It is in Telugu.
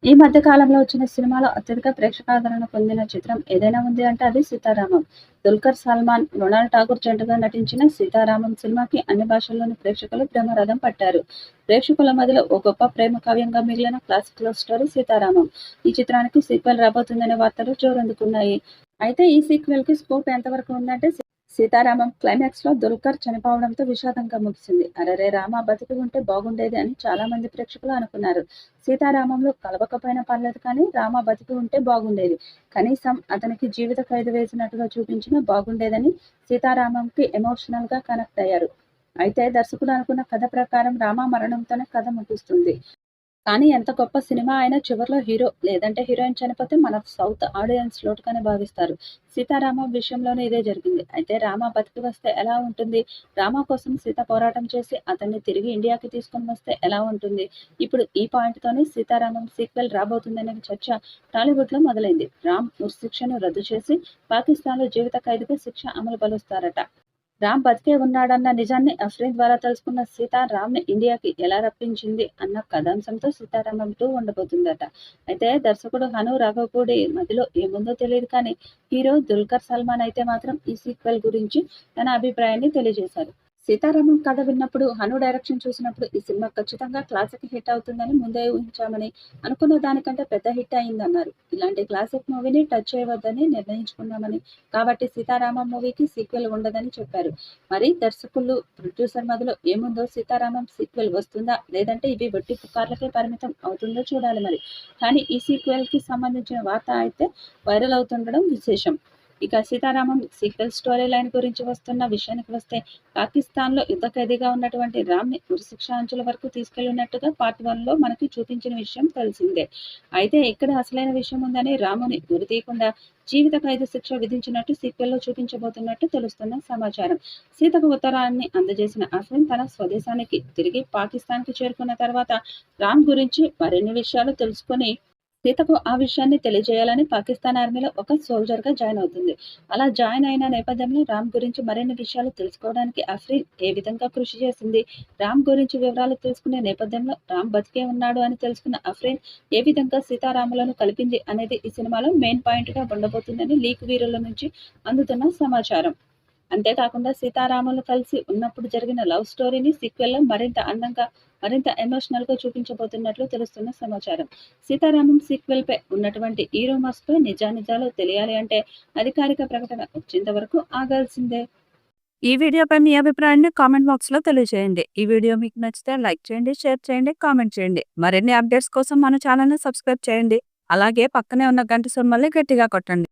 ఈ మధ్య కాలంలో వచ్చిన సినిమాలో అత్యధిక ప్రేక్షకాదరణ పొందిన చిత్రం ఏదైనా ఉంది అంటే అది 'సీతారామం'. దుల్కర్ సల్మాన్, మృణాల్ ఠాకూర్ జంటగా నటించిన 'సీతారామం' సినిమాకి అన్ని భాషల్లోని ప్రేక్షకులు బ్రహ్మరథం పట్టారు. ప్రేక్షకుల మధ్యలో ఓ గొప్ప ప్రేమ కావ్యంగా మిగిలిన క్లాసిక్ లవ్ స్టోరీ 'సీతారామం'. ఈ చిత్రానికి సీక్వెల్ రాబోతుందనే వార్తలు జోరందుకున్నాయి. అయితే ఈ సీక్వెల్ కి స్కోప్ ఎంతవరకు ఉందంటే 'సీతారామం' క్లైమాక్స్ లో దుల్కర్ చనిపోవడంతో విషాదంగా ముగిసింది. అరెరే రామ బతికి ఉంటే బాగుండేది అని చాలా మంది ప్రేక్షకులు అనుకున్నారు. 'సీతారామంలో కలవకపోయినా పర్లేదు కానీ రామ బతికి ఉంటే బాగుండేది. కనీసం అతనికి జీవిత ఖైదు వేసినట్టుగా చూపించినా బాగుండేదని 'సీతారామం'కి ఎమోషనల్ గా కనెక్ట్ అయ్యారు. అయితే దర్శకుడు అనుకున్న కథ ప్రకారం రామ మరణంతోనే కథ ముగుస్తుంది. కానీ ఎంత గొప్ప సినిమా అయినా చివర్లో హీరో లేదంటే హీరోయిన్ చనిపోతే మన సౌత్ ఆడియన్స్ లోటుగానే భావిస్తారు. 'సీతారామం' విషయంలోనే ఇదే జరిగింది. అయితే రామ బతికి వస్తే ఎలా ఉంటుంది? రామ కోసం సీత పోరాటం చేసి అతన్ని తిరిగి ఇండియాకి తీసుకొని వస్తే ఎలా ఉంటుంది? ఇప్పుడు ఈ పాయింట్‌తోనే 'సీతారామం' సీక్వెల్ రాబోతుందనే చర్చ టాలీవుడ్‌లో మొదలైంది. రామ్ ఉరిశిక్షను రద్దు చేసి పాకిస్తాన్‌లో జీవిత ఖైదుగా శిక్ష అమలు పరుస్తారట. రామ్ బతికే ఉన్నాడన్న నిజాన్ని అఫ్రీన్ ద్వారా తెలుసుకున్న సీత రామ్‌ని ఇండియాకి ఎలా రప్పించింది అన్న కథాంశంతో 'సీతారామం 2' ఉండబోతుందట. అయితే దర్శకుడు హను రాఘవపూడి మదిలో ఏముందో తెలీదు కానీ హీరో దుల్కర్ సల్మాన్ అయితే మాత్రం ఈ సీక్వెల్ గురించి తన అభిప్రాయాన్ని తెలియజేశారు. 'సీతారామం' కథ విన్నప్పుడు, హను డైరెక్షన్ చూసినప్పుడు ఈ సినిమా ఖచ్చితంగా క్లాసిక్ హిట్ అవుతుందని ముందే ఊహించామని, అనుకున్న దానికంటే పెద్ద హిట్ అయిందన్నారు. ఇలాంటి క్లాసిక్ మూవీని టచ్ చేయవద్దని నిర్ణయించుకున్నామని, కాబట్టి 'సీతారామం' మూవీకి సీక్వెల్ ఉండదని చెప్పారు. మరి దర్శకులు, ప్రొడ్యూసర్ మదిలో ఏముందో 'సీతారామం' సీక్వెల్ వస్తుందా? లేదంటే ఇవి వట్టి పుకార్లకే పరిమితం అవుతుందో చూడాలి మరి. కానీ ఈ సీక్వెల్ కి సంబంధించిన వార్త అయితే వైరల్ అవుతుండడం విశేషం. ఇక 'సీతారామం' సీక్వెల్ స్టోరీ లైన్ గురించి వస్తున్న విషయానికి వస్తే పాకిస్తాన్‌లో యుద్ధ ఖైదీగా ఉన్నటువంటి రామ్‌ని ఉరిశిక్ష అంచుల వరకు తీసుకెళ్లినట్టుగా పార్ట్ 1లో మనకి చూపించిన విషయం తెలిసిందే. అయితే ఇక్కడ అసలైన విషయం ఉందని రాముని ఉరి తీయకుండా జీవిత ఖైదు శిక్ష విధించినట్టు సీక్వెల్‌లో చూపించబోతున్నట్టు తెలుస్తున్న సమాచారం. సీతకు ఉత్తరాన్ని అందజేసిన అఫ్రీన్ తన స్వదేశానికి తిరిగి పాకిస్తాన్‌కి చేరుకున్న తర్వాత రామ్ గురించి మరిన్ని విషయాలు తెలుసుకొని సీతకు ఆ విషయాన్ని తెలియజేయాలని పాకిస్తాన్ ఆర్మీలో ఒక సోల్జర్‌గా జాయిన్ అవుతుంది. అలా జాయిన్ అయిన నేపథ్యంలో రామ్ గురించి మరిన్ని విషయాలు తెలుసుకోవడానికి అఫ్రీన్ ఏ విధంగా కృషి చేసింది? రామ్ గురించి వివరాలు తెలుసుకునే నేపథ్యంలో రామ్ బతికే ఉన్నాడు అని తెలుసుకున్న అఫ్రీన్ ఏ విధంగా సీతారాములను కలిపింది అనేది ఈ సినిమాలో మెయిన్ పాయింట్‌గా ఉండబోతుందని లీక్ వీరుల నుంచి అందుతున్న సమాచారం. అంతేకాకుండా సీతారాములు కలిసి ఉన్నప్పుడు జరిగిన లవ్ స్టోరీని సీక్వెల్‌లో మరింత అందంగా, మరింత ఎమోషనల్‌గా చూపించబోతున్నట్లు తెలుస్తున్న సమాచారం. 'సీతారామం' సీక్వెల్‌పై ఉన్నటువంటి ఈ రూమర్స్‌పై నిజానిజాలు తెలియాలి అంటే అధికారిక ప్రకటన వచ్చేంత వరకు ఆగాల్సిందే. ఈ వీడియోపై మీ అభిప్రాయాన్ని కామెంట్ బాక్స్‌లో తెలియజేయండి. ఈ వీడియో మీకు నచ్చితే లైక్ చేయండి, షేర్ చేయండి, కామెంట్ చేయండి. మరిన్ని అప్డేట్స్ కోసం మన ఛానెల్‌ని సబ్స్క్రైబ్ చేయండి. అలాగే పక్కనే ఉన్న గంట సింబల్‌ని గట్టిగా కొట్టండి.